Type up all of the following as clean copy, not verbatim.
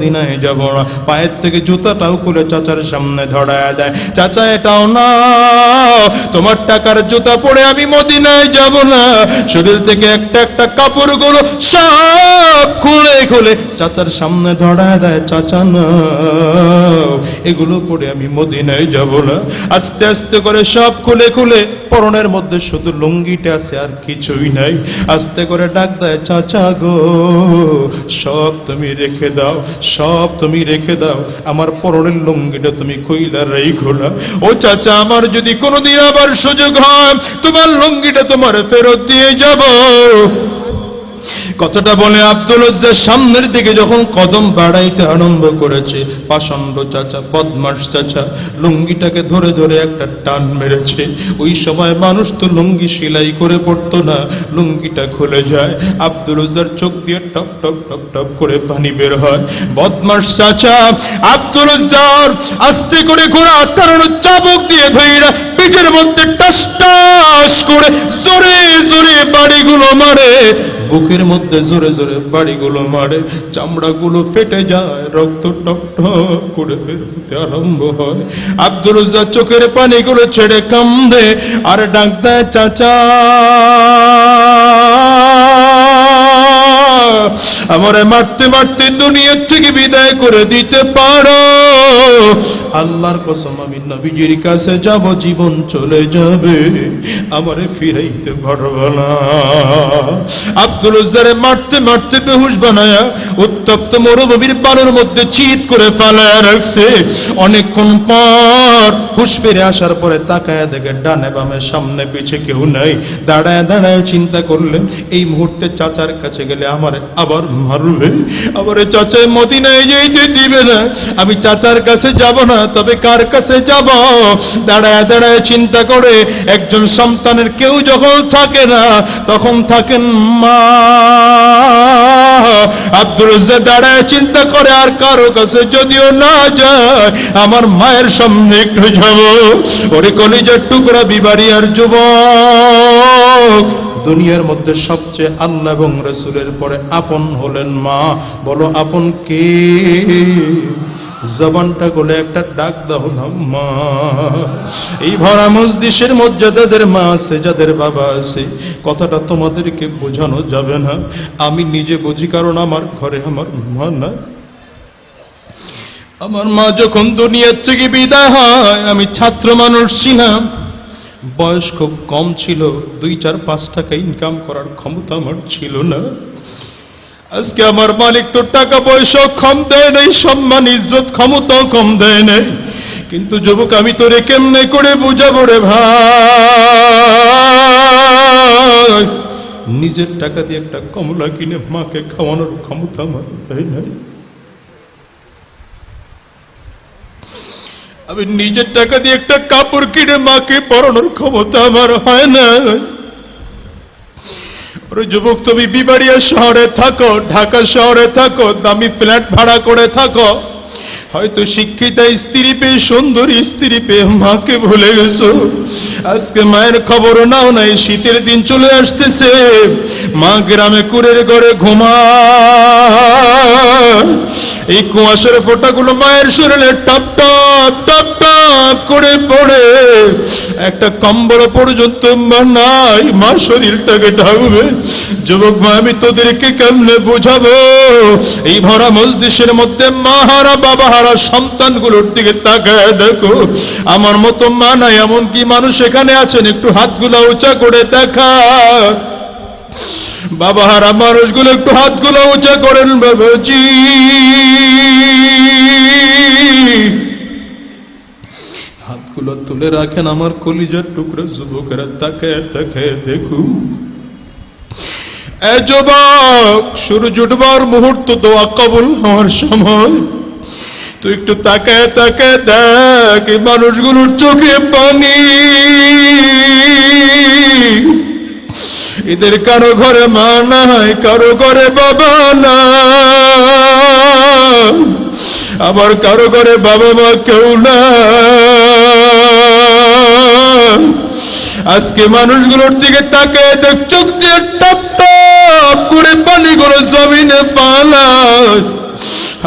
মদিনায় যাব না। পায়ের থেকে জুতাটাও খুলে চাচার সামনে ধরায় দেয়, চাচা এটাও না, তোমার টাকার জুতা পরে আমি মদিনায় যাব না। শরীর থেকে একটা একটা কাপড়গুলো সব খুলে খুলে চাচার সামনে ধরায় দেয়, চাচা না, এগুলো পরে আমি মদিনায় যাব না। আস্তে আস্তে করে সব খুলে খুলে পরনের মধ্যে শুধু লুঙ্গিটা আছে, আর কিছুই নাই। আস্তে করে ডাক দেয়, চাচা গো, সব তুমি রেখে দাও, সব তুমি রেখে দাও, আমার পরনের লুঙ্গিটা তুমি কইলা রাইখো না। ও চাচা, আমার যদি কোনোদিন আবার সুযোগ হয় তোমার লুঙ্গিটা তোমার ফেরত দিয়ে যাব। কথাটা বলে আব্দুল উজ্জার সামনের দিকে যখন কদম বাড়াইতে আরম্ভ করেছে, পাষণ্ড চাচা, বদমাশ চাচা লুঙ্গিটাকে ধরে ধরে একটা টান মেরেছে। ওই সময় মানুষ তো লুঙ্গি সেলাই করে পড়তো না, লুঙ্গিটা খুলে যায়। আব্দুল উজ্জার চোখ দিয়ে টপ টপ টপ টপ করে পানি বের হয়। বদমাশ চাচা আব্দুল উজ্জার আস্তে করে ঘোড়া তাড়ানোর চাবুক দিয়ে ধইরা পিঠের মধ্যে টাস টাস করে জোরে জোরে বাড়িগুলো মারে, বুকের মধ্যে জোরে জোরে বাড়িগুলো মারে, চামড়াগুলো ফেটে যায়, রক্ত টপ টপ করে বের হতে আরম্ভ হয়। আব্দুল উজ্জা চোখের পানিগুলো ছেড়ে কান্দে আর ডাক দেয়, চাচা আমারে মারতে মারতে দুনিয়া থেকে বিদায় করে দিতে পারো, আল্লাহর কসম আমি নবীজির কাছে যাব, জীবন চলে যাবে, আমারে ফিরাইতে পারবে না। আব্দুল উজ্জারে মারতে মারতে বেহুশ বানায়া উত্তপ্ত মরুভূমির বালুর মধ্যে চিৎ করে ফেলায়া রাখছে। অনেকক্ষণ পর হুঁশ ফিরে আসার পরে তাকায় দেখে ডানে বামে সামনে পিছে কেউ নাই। দাঁড়ায় দাঁড়ায় চিন্তা করলেন, এই মুহূর্তে চাচার কাছে গেলে আমারে আবার মারবে, আমারে চাচায় মদিনায় যেতে দিবে না, আমি চাচার কাছে যাব না, তবে কার কাছে যাব? দাঁড়ায় দাঁড়ায় চিন্তা করে, একজন সন্তানের কেউ যখন থাকে না তখন থাকেন মা। আব্দুল উজ্জা দাঁড়ায় চিন্তা করে, আর কারো কাছে যদিও না যায় আমার মায়ের সামনে একটু যাব। ওরে কলিজার টুকরা বিবাড়িয়ার যুবক, দুনিয়ার মধ্যে সবচেয়ে আল্লাহ এবং রাসূলের পরে আপন হলেন মা। বলো আপন কে? জবানটা গলে একটা ডাক দাও না মা। এই ভরা মজলিসের মধ্যে যাদের মা আছে, যাদের বাবা আছে, কথাটা তোমাদেরকে বোঝানো যাবে না, আমি নিজে বুঝি, কারণ আমার ঘরে আমার মা না। আমার মা যখন দুনিয়ার থেকে বিদায় হয়, আমি ছাত্র মানুষ ছিলাম, বয়স খুব কম ছিল, 2-4-5 টাকা ইনকাম করার ক্ষমতা আমার ছিল না। আজকে আমার মালিক তো টাকা পয়সা কম দেয় নাই, সম্মান ইজ্জত ক্ষমতাও কম দেয় নাই, কিন্তু যুবক আমি তোরে কেমনে করে বুঝাবো রে ভাই? নিজের টাকা দিয়ে একটা কমলা কিনে মাকে খাওয়ানোর ক্ষমতা আমার দেয় নাই। আমি নিজের টাকা দিয়ে একটা কাপড় কিনে মাকে পরানোর ক্ষমতা আমার হয় না। যুবক তুমি বিবাড়িয়া শহরে থাকো, ঢাকা শহরে থাকো, দামি ফ্ল্যাট ভাড়া করে থাকো, হয়তো শিক্ষিতা স্ত্রী পেয়ে, সুন্দরী স্ত্রী পেয়ে মাকে ভুলে গেছো। আজকে মায়ের খবর নাও নাই। শীতের দিন চলে আসতেছে, মা গ্রামে কুড়ের ঘরে ঘুমায়, এই কুয়াশার ফোঁটাগুলো মায়ের শরীরে টপ টপ টপ টপ করে পড়ে, একটা কম্বল পর্যন্ত মা নাই, মা শরীরটাকে ঢাকবে। যুবক মা আমি তোদেরকে কেমনে বুঝাবো? এই ভরা মজলিসের মধ্যে মা হারা বাবা হারা সন্তানগুলোর দিকে তাকায় দেখো, আমার মতো মা নাই এমন কি মানুষ এখানে আছেন? একটু হাতগুলো উঁচা করে দেখা। বাবা হারা মানুষগুলো একটু হাতগুলো উঁচা করেন বাবাজি। হাতগুলো তুলে রাখেন আমার কলিজার টুকরা যুবকেরা, তাকায় তাকায় দেখুন। এ যুবক, সূর্য ডুবার মুহূর্ত দোয়া কবুল হওয়ার সময়, তুই একটু তাকায় তাকায় দেখ এই মানুষগুলোর চোখে পানি। এদের কারো ঘরে মা নাই, কারো ঘরে বাবা না, আবার কারো ঘরে বাবা মা কেউ না। আজকে মানুষগুলোর দিকে তাকায় দেখ, চোখ দিয়ে টপ টপ করে পানিগুলো জমিনে পালায়।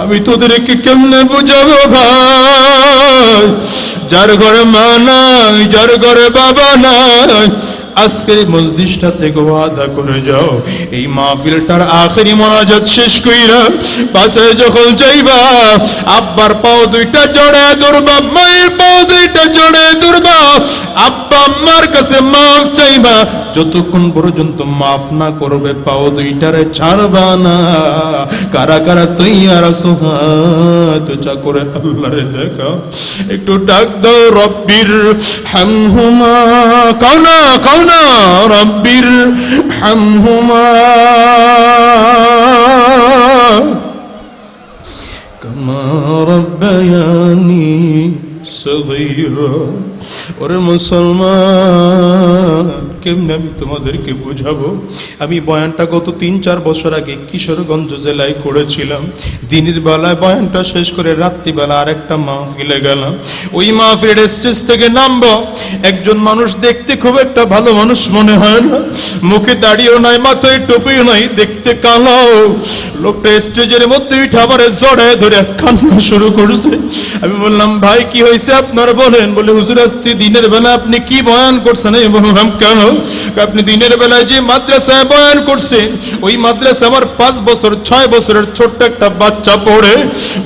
আমি তোদেরকে কেমনে বুঝাবো ভাই? যার ঘরে মা নাই, যার ঘরে বাবা নাই, আজকের এই মজলিসটা থেকে ওয়াদা করে যাও, এই মাহফিলটার আখেরি মোনাজাত শেষ কইরা বাসায় যখন যাইবা, আব্বার পাও দুইটা জড়ায় ধরবা, মায়ের পাও দুইটা জড়ায় ধরবা, আব্বা আম্মার কাছে মাফ চাইবা। যতক্ষণ পর্যন্ত মাফ না করবে পাও দুইটারে ছাড়বা না। কারা কারা তৈয়ার আছো? হাত উঁচা করে আল্লাহরে দেখা, একটু ডাক দাও, রব্বির হামহুমা, কাউনা কাউনা, রব্বির হামহুমা কামা রব্বায়ানি সগীরা। ওরে মুসলমান, কেমনে আমি তোমাদেরকে বুঝাবো? আমি বয়ানটা গত 3-4 বছর আগে কিশোরগঞ্জ জেলায় করেছিলাম। দিনের বেলায় বয়ানটা শেষ করে রাত্রিবেলা আরেকটা মাহফিলে গেলাম। ওই মাহফিলের স্টেজ থেকে নামবো, একজন মানুষ দেখতে খুব একটা ভালো মানুষ মনে হয় না, মুখে দাড়িও নাই, মাথায় টুপিও নাই, দেখতে কালো। লোকটা স্টেজের মধ্যে উঠে আবার জড়ায় ধরে কান্না শুরু করছে। আমি বললাম, ভাই কি হয়েছে আপনার বলেন? বলে, হুজুর আজকে দিনের বেলা আপনি কি বয়ান করছেন? আমি বললাম, কেন? আপনি দিনের বেলায় যে মাদ্রাসায় বয়ান করছেন, ওই মাদ্রাসা আমার 5 বছর 6 বছরের ছোট্ট একটা বাচ্চা পড়ে।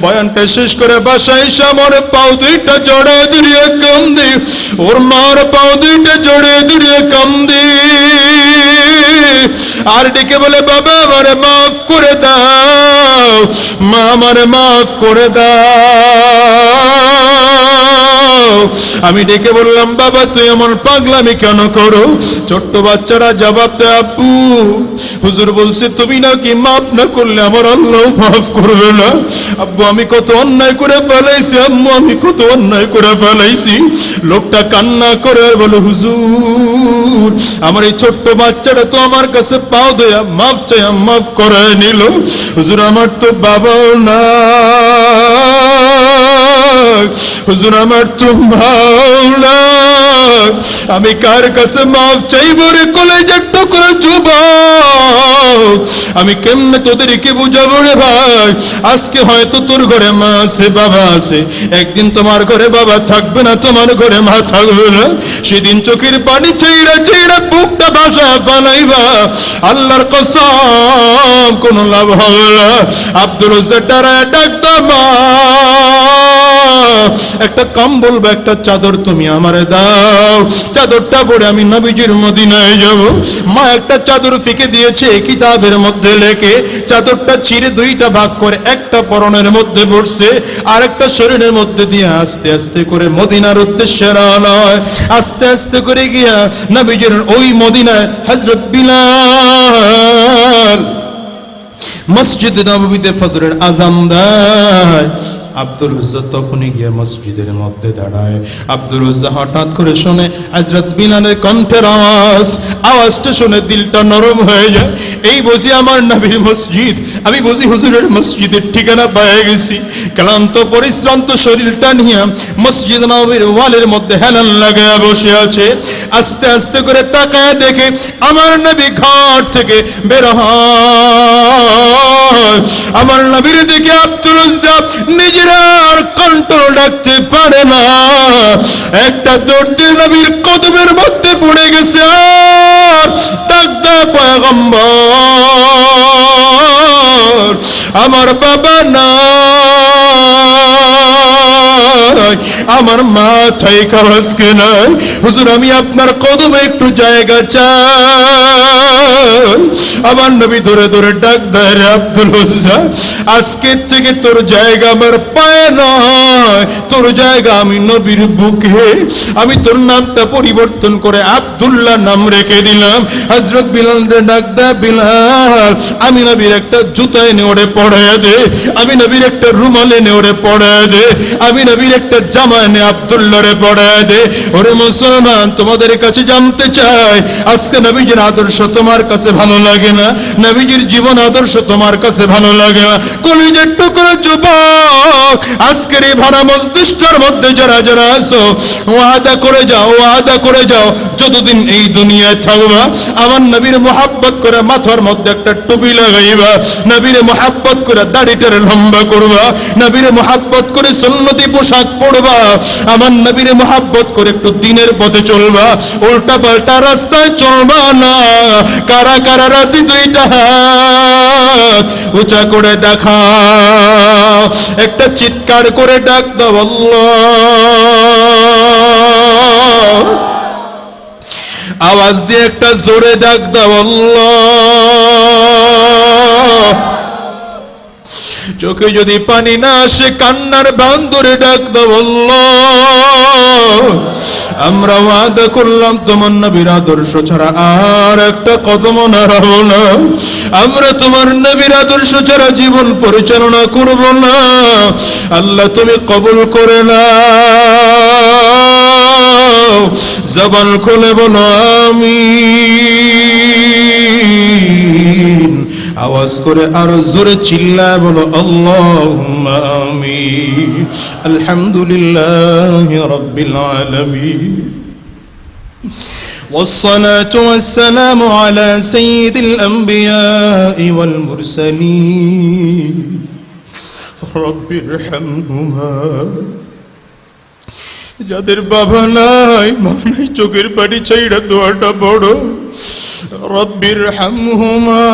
বয়ানটা শেষ করে বাসায় এসে আমার পাও দুইটা জড়ায় ধরিয়ে কান্দে, ওর মার পাও দুইটা জড়ায় ধরিয়ে কান্দে, আর ডেকে বলে, বাবা আমারে মাফ করে দাও, মা আমারে মাফ করে দাও। আমি ডেকে বললাম, বাবা তুই এমন পাগলামি কেন করো? ছোট্ট বাচ্চারা জবাব দেয়, আব্বু হুজুর বলছে তুমি নাকি মাফ না করলে আমার আল্লাহ মাফ করবে না। আব্বু আমি কত অন্যায় করে ফেলাইছি, আম্মু আমি কত অন্যায় করে ফেলাইছি। লোকটা কান্না করে বলে, হুজুর আমার এই ছোট্ট বাচ্চাটা তো আমার কাছে পাও দেয়া মাফ চাই, মাফ করে নিল। হুজুর আমার তো বাবাও না, হুজুর আমার তো ভাও না, আমি কার কাছে মাফ চাইব রে কলেজের টুকরো যুবক? আমি কেমনে তোদেরকে বুঝাবো রে ভাই? আজকে হয়তো তোর ঘরে মা আছে, বাবা আছে, একদিন তোমার ঘরে বাবা থাকবে না, তোমার ঘরে মা থাকবে না। সেদিন চোখের পানি ছেড়ে ছেড়ে বুকটা ভাষা ফালাইবা, আল্লাহর কসম কোনো লাভ হবে না। আব্দুল রাজ্জাক ডাকতাম, একটা কম্বল বা একটা চাদর তুমি আমারে দাও, চাদরটা পরে আমি নবীজির মদিনায় যাব। মা একটা চাদর ফিকে দিয়েছে কিতাবের মধ্যে লেখে, চাদরটা ছিঁড়ে 2টা ভাগ করে একটা পরনের মধ্যে পড়ছে, আর একটা শরীরের মধ্যে দিয়ে আস্তে আস্তে করে মদিনার উদ্দেশ্যে রওনা হয়। আস্তে আস্তে করে গিয়া নবীজির ওই মদিনায় হযরত বিলাল মসজিদ নববীতে ফজরের আযান দেয়। আব্দুল উজ্জা তখনই গিয়ে মসজিদের মধ্যে দাঁড়ায়। আব্দুল উজ্জা হঠাৎ করে শুনে হযরত বিলালের কণ্ঠের আওয়াজ, আওয়াজটা শুনে দিলটা নরম হয়ে যায়। এই বুঝি আমার নবীর মসজিদ, আমি বুঝি হুজুরের মসজিদের ঠিকানা পেয়ে গেছি। ক্লান্ত পরিশ্রান্ত শরীরটা নিয়ে মসজিদ নববীর ওয়ালের মধ্যে হেলান লাগায় বসে আছে। আস্তে আস্তে করে তাকায় দেখে আমার নবী ঘর থেকে বের হয়। আমার নবীর দিকে আব্দুল উজ্জা নিজের আর কন্ট্রোল রাখতে পারে না, একটা দৌড়তে নবীর কদমের মধ্যে পড়ে গেছে। ডাকদা পয়গম্বর আমার বাবা না, আমার মাথায় কাওয়াজকে নাই, হুজুর আমি আপনার কদমে একটু জায়গা চাই। আমার নবী ধরে ধরে ডাক দেয়, রে আব্দুল উজ্জা আজকে থেকে তোর জায়গা আমার পায়ে নয়, তোর জায়গা আমি নবীর বুকে। আমি তোর নামটা পরিবর্তন করে আব্দুল্লাহ নাম রেখে দিলাম। হযরত বিলাল রে ডাক দেয়, বিলাল আমি নবীর একটা জুতা এনে ওরে পড়ায় দে, আমি নবীর একটা রুমাল এনে ওরে পড়ায় দে, আমি নবীর একটা জামা এনে আব্দুল্লাহ রে পড়ায় দে। ওরে মুসলমান তোমাদের কাছে জানতে চাই, আজকে নবীজির আদর্শ তোমার কাছে ভালো লাগে না? নবীজির জীবন আদর্শ তোমার কাছে ভালো লাগে না? কলিজার টুকরো যুবক আজকের এই ভরা মজলিসটার মধ্যে যারা যারা আছো ওয়াদা করে যাও যতদিন এই দুনিয়ায় থাকবা আমার নবীর মুহাব্বত করে মাথার মধ্যে একটা টুপি লাগাইবা, নবীর মুহাব্বত করে দাড়িটারে লম্বা করবা, নবীর মুহাব্বত করে সুন্নতি পোশাক পরবা, আমার নবীর মুহাব্বত করে একটু দিনের পথে চলবা, উল্টা পাল্টা রাস্তায় চলবা না। কারা কারা রাজি দুইটা হাত উঁচা করে দেখা, একটা চিৎকার করে ডাক দাও আল্লাহ, আওয়াজ দিয়ে একটা জোরে ডাক দাও আল্লাহ। চোখে যদি পানি না আসে কান্নার বাঁধ ধরে ডাক দাও আল্লাহ। আমরা ওয়াদা করলাম তোমার নবীর আদর্শ ছাড়া আর একটা কদম নাড়াবো না, আমরা তোমার নবীর আদর্শ ছাড়া জীবন পরিচালনা করব না। আল্লাহ তুমি কবুল করে নাও, জবান খুলে বলো আমিন, আওয়াজ করে আরো জোরে চিল্লায় বলো আল্লাহুম্মা আমিন। আলহামদুলিল্লাহি রাব্বিল আলামিন, والصلاة والسلام على سيد الأنبياء والمرسلين رب ارحمهما। যাদের বাবা নাই মা নাই চোখের পানি চাইরা দোয়াটা বড়, رب ارحمهما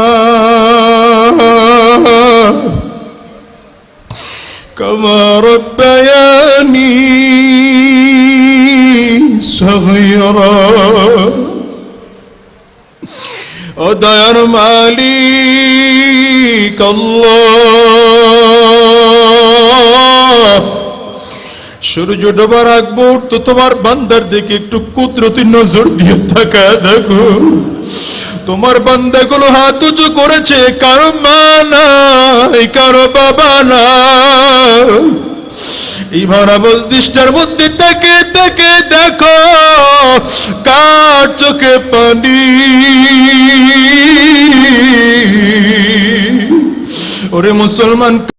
كما ربياني صغيرا। ও দয়ার মালিক আল্লাহ, সূর্য ডোবার আগ মুহূর্ত তোমার বান্দার দিকে একটু কুদরতি নজর দিয়ে তাকায় দেখো। তোমার বান্দাগুলো হাত উঁচু করেছে, কারো মা নাই, কারো বাবা নাই। এই ভরা মজলিসটার মধ্যে তাকে তাকে দেখো কার চোখে পানি। ওরে মুসলমান